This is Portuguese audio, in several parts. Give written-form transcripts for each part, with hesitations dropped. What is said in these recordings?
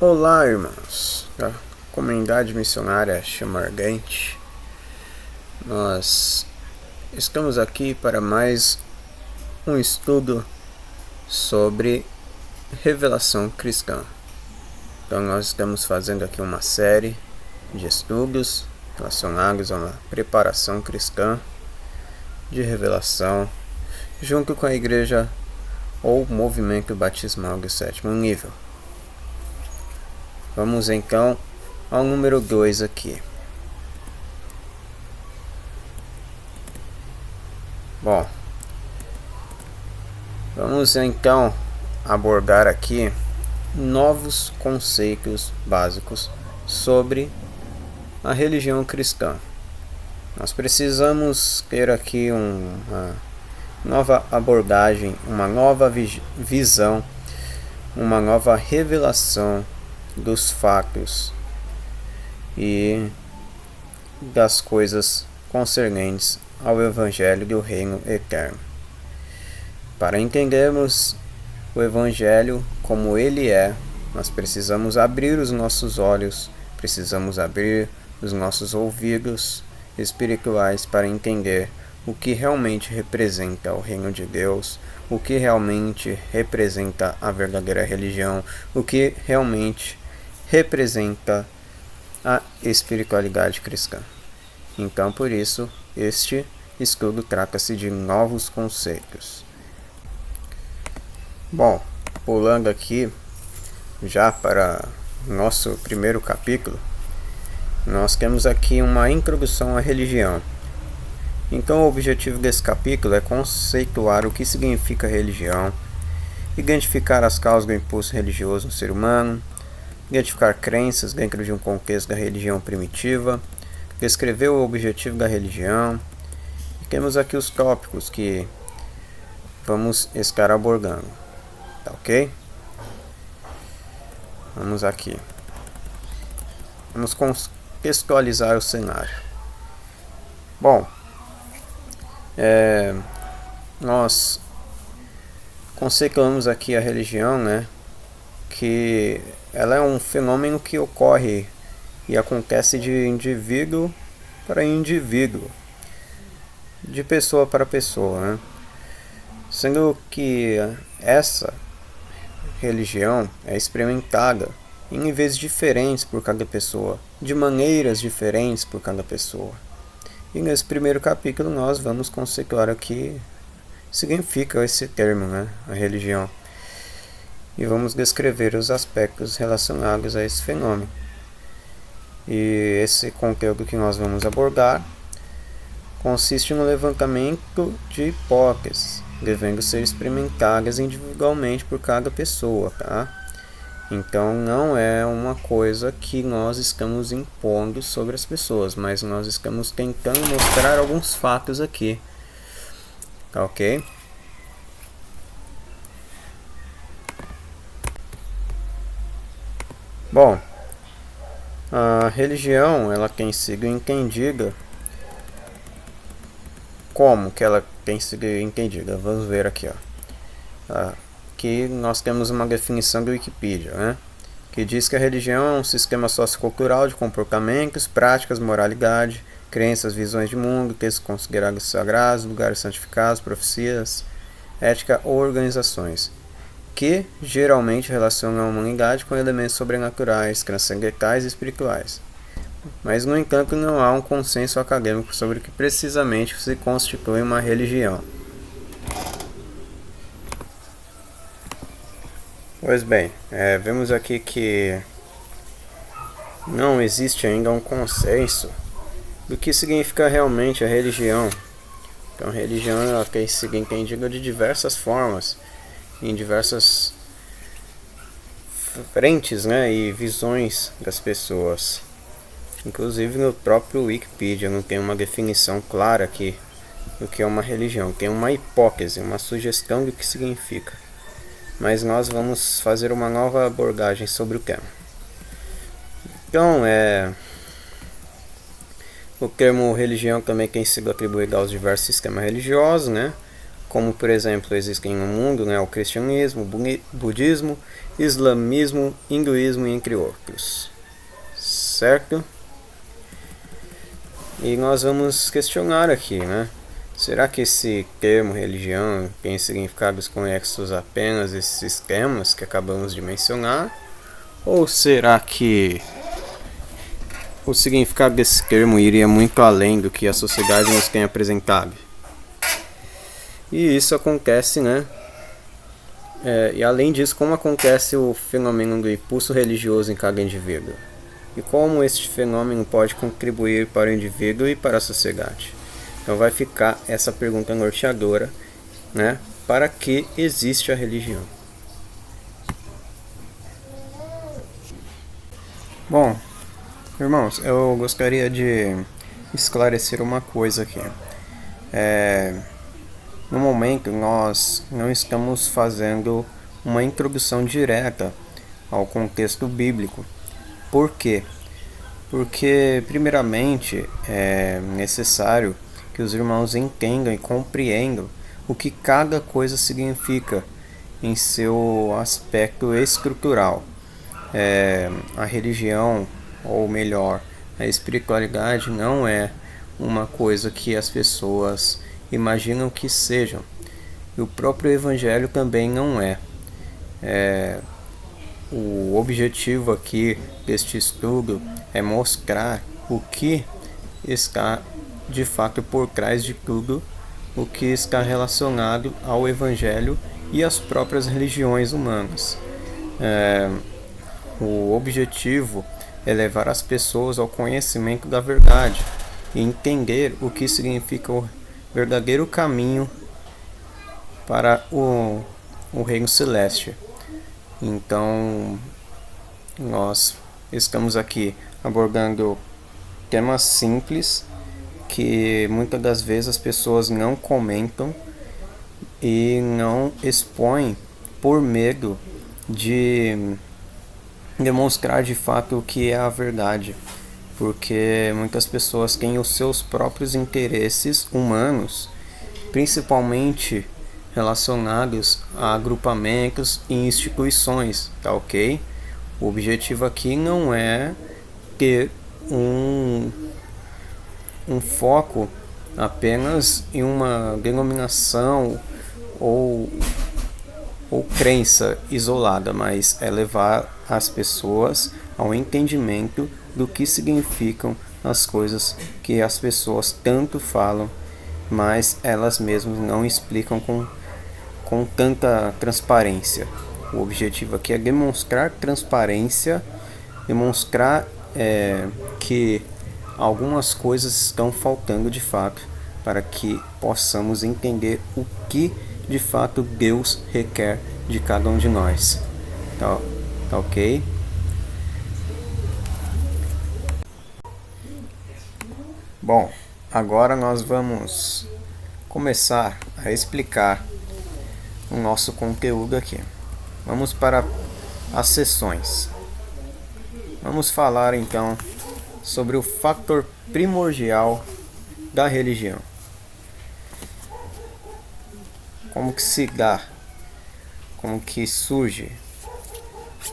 Olá, irmãos da comunidade missionária Chama Ardente. Nós estamos aqui para mais um estudo sobre revelação cristã. Então nós estamos fazendo aqui uma série de estudos relacionados a uma preparação cristã de revelação junto com a igreja ou movimento batismal do sétimo nível. Vamos então ao número 2 aqui. Bom, vamos então abordar aqui novos conceitos básicos sobre a religião cristã. Nós precisamos ter aqui uma nova abordagem, uma nova visão, uma nova revelação dos fatos e das coisas concernentes ao Evangelho do Reino Eterno. Para entendermos o Evangelho como ele é, nós precisamos abrir os nossos olhos, precisamos abrir os nossos ouvidos espirituais para entender o que realmente representa o Reino de Deus, o que realmente representa a verdadeira religião, o que realmente representa a espiritualidade cristã. Então, por isso, este estudo trata-se de novos conceitos. Bom, pulando aqui já para nosso primeiro capítulo, nós temos aqui uma introdução à religião. Então, o objetivo desse capítulo é conceituar o que significa religião, identificar as causas do impulso religioso no ser humano, identificar crenças dentro de um contexto da religião primitiva, descrever o objetivo da religião. E temos aqui os tópicos que vamos estar abordando. Tá ok? Vamos aqui. Vamos contextualizar o cenário. Bom, nós conceituamos aqui a religião, né? Que ela é um fenômeno que ocorre e acontece de indivíduo para indivíduo, de pessoa para pessoa, né? Sendo que essa religião é experimentada em níveis diferentes por cada pessoa, de maneiras diferentes por cada pessoa. E nesse primeiro capítulo nós vamos conceituar o que significa esse termo, né? A religião. E vamos descrever os aspectos relacionados a esse fenômeno. E esse conteúdo que nós vamos abordar consiste no levantamento de hipóteses, devendo ser experimentadas individualmente por cada pessoa, tá? Então não é uma coisa que nós estamos impondo sobre as pessoas, mas nós estamos tentando mostrar alguns fatos aqui, tá ok? Bom, a religião ela tem sido entendida. Como que ela tem sido entendida? Vamos ver aqui, ó. Aqui nós temos uma definição do Wikipedia, né? Que diz que a religião é um sistema sociocultural de comportamentos, práticas, moralidade, crenças, visões de mundo, textos considerados sagrados, lugares santificados, profecias, ética ou organizações, que geralmente relacionam a humanidade com elementos sobrenaturais, transcendentais e espirituais. Mas, no entanto, não há um consenso acadêmico sobre o que precisamente se constitui uma religião. Pois bem, vemos aqui que não existe ainda um consenso do que significa realmente a religião. Então, a religião ela tem sido entendida de diversas formas, em diversas frentes, né, e visões das pessoas. Inclusive no próprio Wikipedia não tem uma definição clara aqui do que é uma religião. Tem uma hipótese, uma sugestão do que significa. Mas nós vamos fazer uma nova abordagem sobre o tema. Então, o termo religião também tem sido atribuído aos diversos sistemas religiosos, né? como por exemplo existem no mundo, né, o cristianismo, o budismo, islamismo, hinduísmo, entre outros, certo? E nós vamos questionar aqui, né? Será que esse termo religião tem significados conexos apenas esses sistemas que acabamos de mencionar? Ou será que o significado desse termo iria muito além do que a sociedade nos tem apresentado? E isso acontece, né? E além disso, como acontece o fenômeno do impulso religioso em cada indivíduo? E como este fenômeno pode contribuir para o indivíduo e para a sociedade? Então vai ficar essa pergunta norteadora, né? Para que existe a religião? Bom, irmãos, eu gostaria de esclarecer uma coisa aqui. No momento, nós não estamos fazendo uma introdução direta ao contexto bíblico. Por quê? Porque, primeiramente, é necessário que os irmãos entendam e compreendam o que cada coisa significa em seu aspecto estrutural. A religião, ou melhor, a espiritualidade não é uma coisa que as pessoas imaginam que sejam. E o próprio evangelho também não é. O objetivo aqui deste estudo é mostrar o que está de fato por trás de tudo o que está relacionado ao evangelho e às próprias religiões humanas. O objetivo é levar as pessoas ao conhecimento da verdade e entender o que significa o verdadeiro caminho para o reino celeste. Então, nós estamos aqui abordando temas simples que muitas das vezes as pessoas não comentam e não expõem por medo de demonstrar de fato o que é a verdade, porque muitas pessoas têm os seus próprios interesses humanos, principalmente relacionados a agrupamentos e instituições, tá ok? O objetivo aqui não é ter um foco apenas em uma denominação ou crença isolada, mas é levar as pessoas ao entendimento do que significam as coisas que as pessoas tanto falam, mas elas mesmas não explicam com tanta transparência. O objetivo aqui é demonstrar transparência, demonstrar que algumas coisas estão faltando de fato, para que possamos entender o que de fato Deus requer de cada um de nós. Tá ok? Bom, agora nós vamos começar a explicar o nosso conteúdo aqui. Vamos para as sessões. Vamos falar então sobre o fator primordial da religião. Como que se dá, como que surge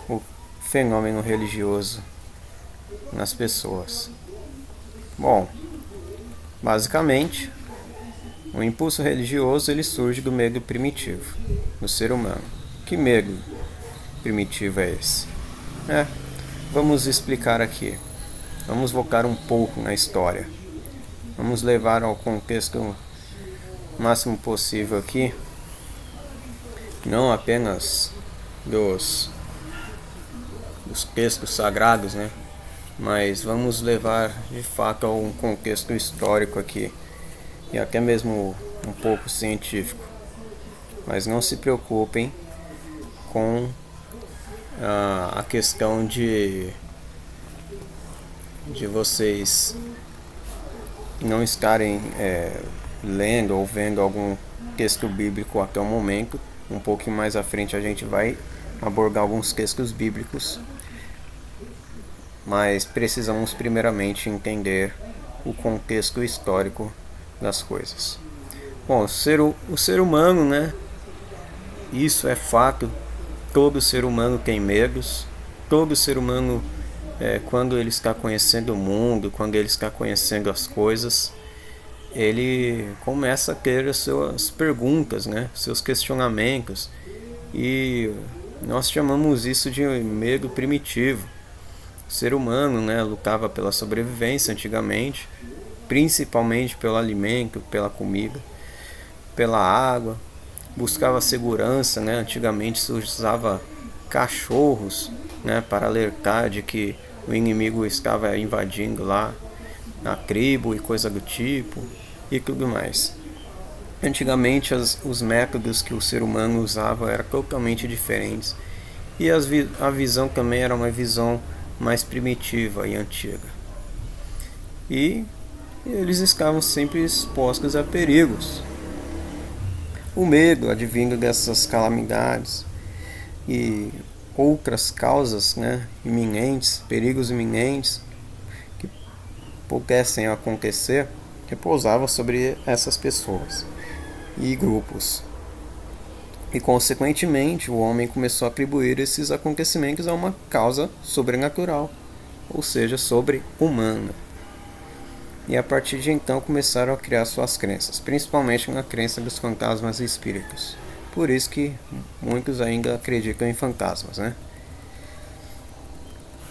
o fenômeno religioso nas pessoas. Bom, basicamente, o impulso religioso ele surge do medo primitivo do ser humano. Que medo primitivo é esse? Vamos explicar aqui. Vamos voltar um pouco na história. Vamos levar ao contexto máximo possível aqui, não apenas dos textos sagrados, né? Mas vamos levar de fato a um contexto histórico aqui e até mesmo um pouco científico. Mas não se preocupem com a questão de vocês não estarem lendo ou vendo algum texto bíblico até o momento. Um pouquinho mais à frente a gente vai abordar alguns textos bíblicos, mas precisamos primeiramente entender o contexto histórico das coisas. Bom, o ser humano, né? Isso é fato. Todo ser humano tem medos. Todo ser humano, quando ele está conhecendo o mundo, quando ele está conhecendo as coisas, ele começa a ter as suas perguntas, né? Seus questionamentos. E nós chamamos isso de medo primitivo. O ser humano, né, lutava pela sobrevivência antigamente, principalmente pelo alimento, pela comida, pela água, buscava segurança, né? Antigamente se usava cachorros, né, para alertar de que o inimigo estava invadindo lá a tribo e coisa do tipo e tudo mais. Antigamente os métodos que o ser humano usava eram totalmente diferentes e a visão também era uma visão mais primitiva e antiga. E eles estavam sempre expostos a perigos. O medo advindo dessas calamidades e outras causas, né, iminentes, perigos iminentes que pudessem acontecer, repousava sobre essas pessoas e grupos. E consequentemente o homem começou a atribuir esses acontecimentos a uma causa sobrenatural, ou seja, sobre-humana. E a partir de então começaram a criar suas crenças, principalmente na crença dos fantasmas e espíritos. Por isso que muitos ainda acreditam em fantasmas, né?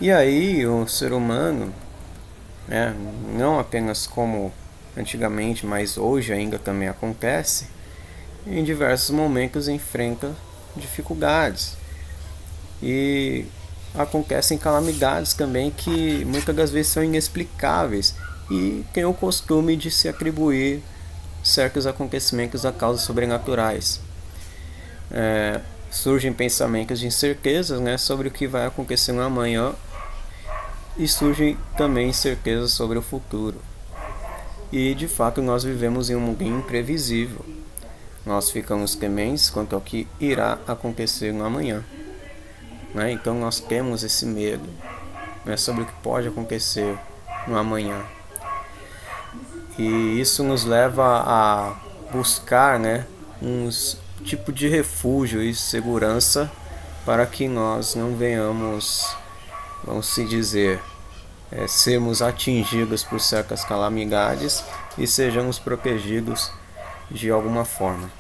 E aí o ser humano, né, não apenas como antigamente, mas hoje ainda também acontece, em diversos momentos enfrenta dificuldades. E acontecem calamidades também que muitas das vezes são inexplicáveis e tem o costume de se atribuir certos acontecimentos a causas sobrenaturais. Surgem pensamentos de incertezas, né, sobre o que vai acontecer no amanhã e surgem também incertezas sobre o futuro. E de fato nós vivemos em um mundo imprevisível. Nós ficamos tementes quanto ao que irá acontecer no amanhã. Né? Então nós temos esse medo, né, sobre o que pode acontecer no amanhã. E isso nos leva a buscar, né, um tipo de refúgio e segurança para que nós não venhamos, vamos se dizer, sermos atingidos por certas calamidades e sejamos protegidos de alguma forma.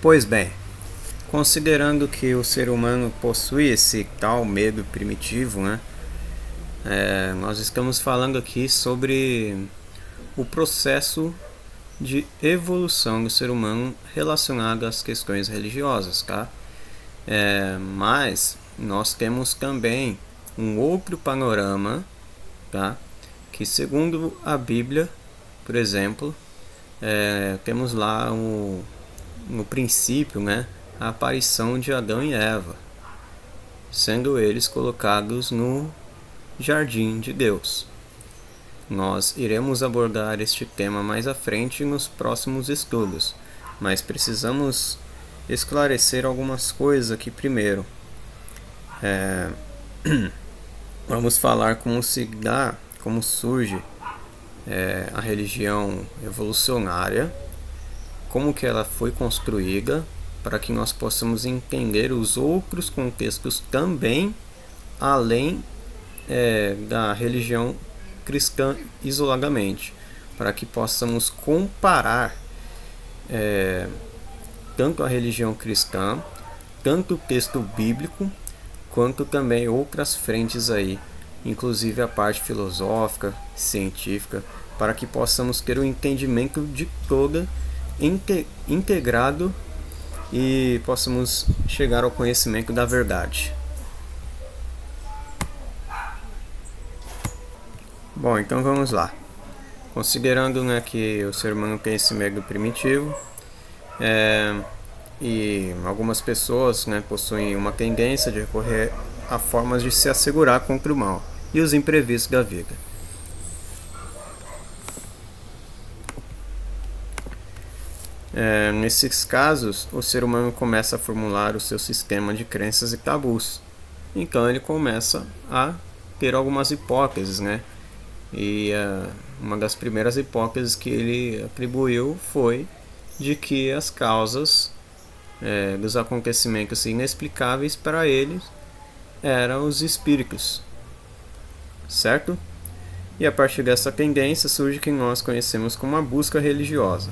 Pois bem, considerando que o ser humano possui esse tal medo primitivo, né? Nós estamos falando aqui sobre o processo de evolução do ser humano relacionado às questões religiosas, tá? Mas nós temos também um outro panorama, tá? Que segundo a Bíblia, por exemplo, temos lá no princípio, né, a aparição de Adão e Eva, sendo eles colocados no jardim de Deus. Nós iremos abordar este tema mais à frente nos próximos estudos, mas precisamos esclarecer algumas coisas aqui primeiro. Vamos falar como se dá, como surge a religião evolucionária, como que ela foi construída, para que nós possamos entender os outros contextos também, além da religião cristã isoladamente, para que possamos comparar tanto a religião cristã, tanto o texto bíblico, quanto também outras frentes aí, inclusive a parte filosófica, científica, para que possamos ter um entendimento de toda integrado e possamos chegar ao conhecimento da verdade. Bom, então vamos lá. Considerando, né, que o ser humano tem esse medo primitivo, e algumas pessoas, né, possuem uma tendência de recorrer a formas de se assegurar contra o mal e os imprevistos da vida. Nesses casos, o ser humano começa a formular o seu sistema de crenças e tabus. Então ele começa a ter algumas hipóteses, né, E uma das primeiras hipóteses que ele atribuiu foi de que as causas dos acontecimentos inexplicáveis para ele eram os espíritos, certo? E a partir dessa tendência surge o que nós conhecemos como a busca religiosa,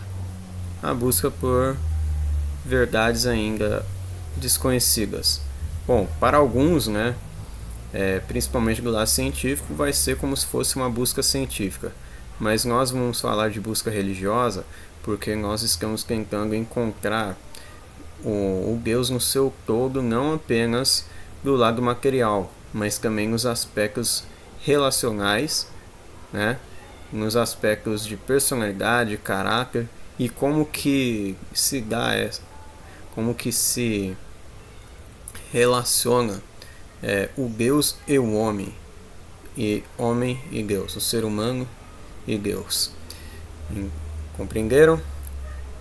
a busca por verdades ainda desconhecidas. Bom, para alguns, né, principalmente do lado científico, vai ser como se fosse uma busca científica, mas nós vamos falar de busca religiosa porque nós estamos tentando encontrar o Deus no seu todo, não apenas do lado material, mas também nos aspectos relacionais, né? Nos aspectos de personalidade, caráter e como que se dá, como que se relaciona o Deus e o homem e Deus, o ser humano e Deus. Compreenderam?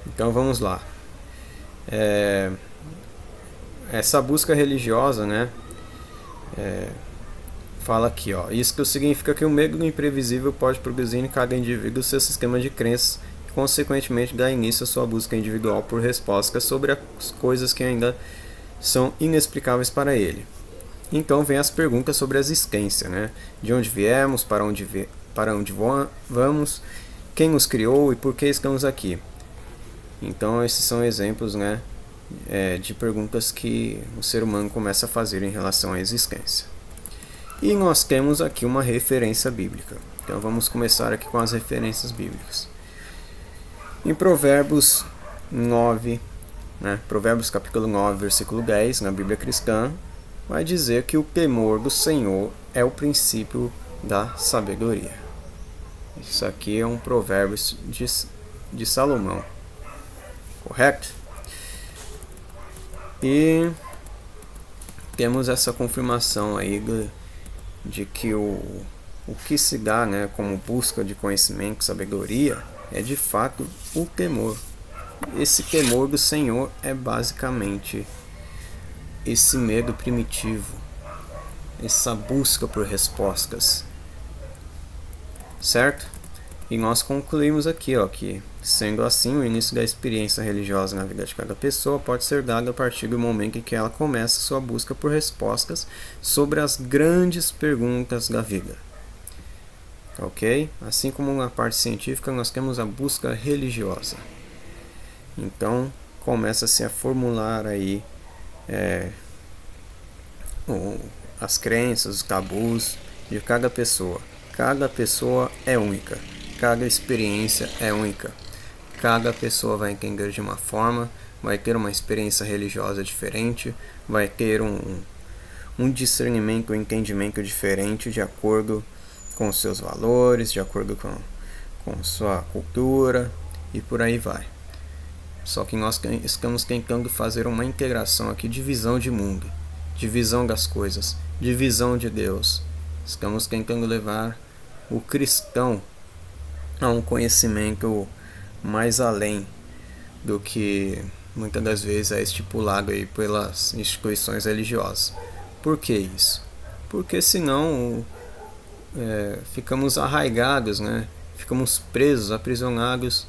Então vamos lá. Essa busca religiosa, né? Fala aqui, ó. Isso significa que o medo do imprevisível pode produzir em cada indivíduo seu sistema de crenças e, consequentemente, dar início à sua busca individual por respostas sobre as coisas que ainda são inexplicáveis para ele. Então vem as perguntas sobre a existência, né? De onde viemos, para onde vamos, quem nos criou e por que estamos aqui. Então esses são exemplos, né, de perguntas que o ser humano começa a fazer em relação à existência. E nós temos aqui uma referência bíblica. Então vamos começar aqui com as referências bíblicas. Em Provérbios 9, né, Provérbios capítulo 9, versículo 10, na Bíblia cristã, vai dizer que o temor do Senhor é o princípio da sabedoria. Isso aqui é um provérbio de Salomão. Correto? E temos essa confirmação aí de que o que se dá, né, como busca de conhecimento, sabedoria, é de fato o temor. Esse temor do Senhor é basicamente esse medo primitivo, essa busca por respostas, certo? E nós concluímos aqui, ó, que sendo assim, o início da experiência religiosa na vida de cada pessoa pode ser dado a partir do momento em que ela começa sua busca por respostas sobre as grandes perguntas da vida. Ok? Assim como na parte científica, nós temos a busca religiosa. Então, começa-se a formular aí as crenças, os tabus de cada pessoa. Cada pessoa é única. Cada experiência é única. Cada pessoa vai entender de uma forma, vai ter uma experiência religiosa diferente, vai ter um discernimento, um entendimento diferente de acordo com os seus valores, de acordo com sua cultura e por aí vai. Só que nós estamos tentando fazer uma integração aqui de visão de mundo, de visão das coisas, de visão de Deus. Estamos tentando levar o cristão a um conhecimento mais além do que muitas das vezes é estipulado aí pelas instituições religiosas. Por que isso? Porque senão ficamos arraigados, né? Ficamos presos, aprisionados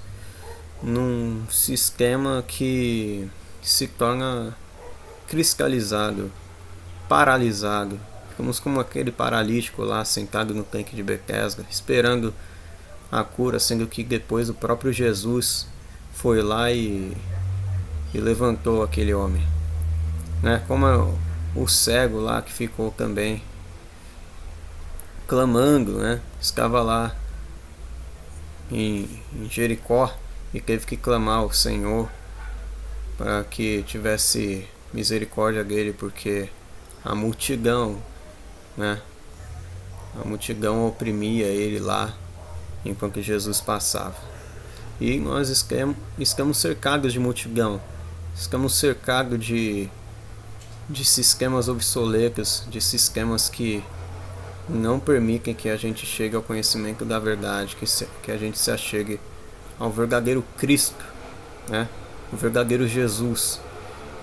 num sistema que se torna cristalizado, paralisado. Ficamos como aquele paralítico lá sentado no tanque de Betesda, esperando a cura, sendo que depois o próprio Jesus foi lá e levantou aquele homem, né? Como o cego lá que ficou também clamando, né? Estava lá em Jericó e teve que clamar ao Senhor para que tivesse misericórdia dele, porque a multidão, né? A multidão oprimia ele lá enquanto Jesus passava. E nós estamos cercados de multidão, estamos cercados de sistemas obsoletos, de sistemas que não permitem que a gente chegue ao conhecimento da verdade, que a gente se achegue ao verdadeiro Cristo, né? O verdadeiro Jesus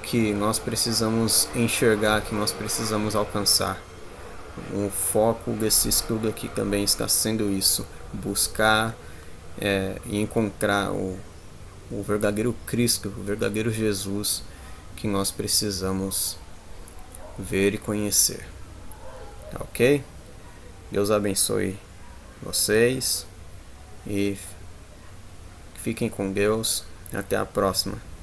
que nós precisamos enxergar, que nós precisamos alcançar. O foco desse estudo aqui também está sendo isso: buscar e encontrar o verdadeiro Cristo, o verdadeiro Jesus que nós precisamos ver e conhecer. Ok? Deus abençoe vocês e fiquem com Deus. Até a próxima.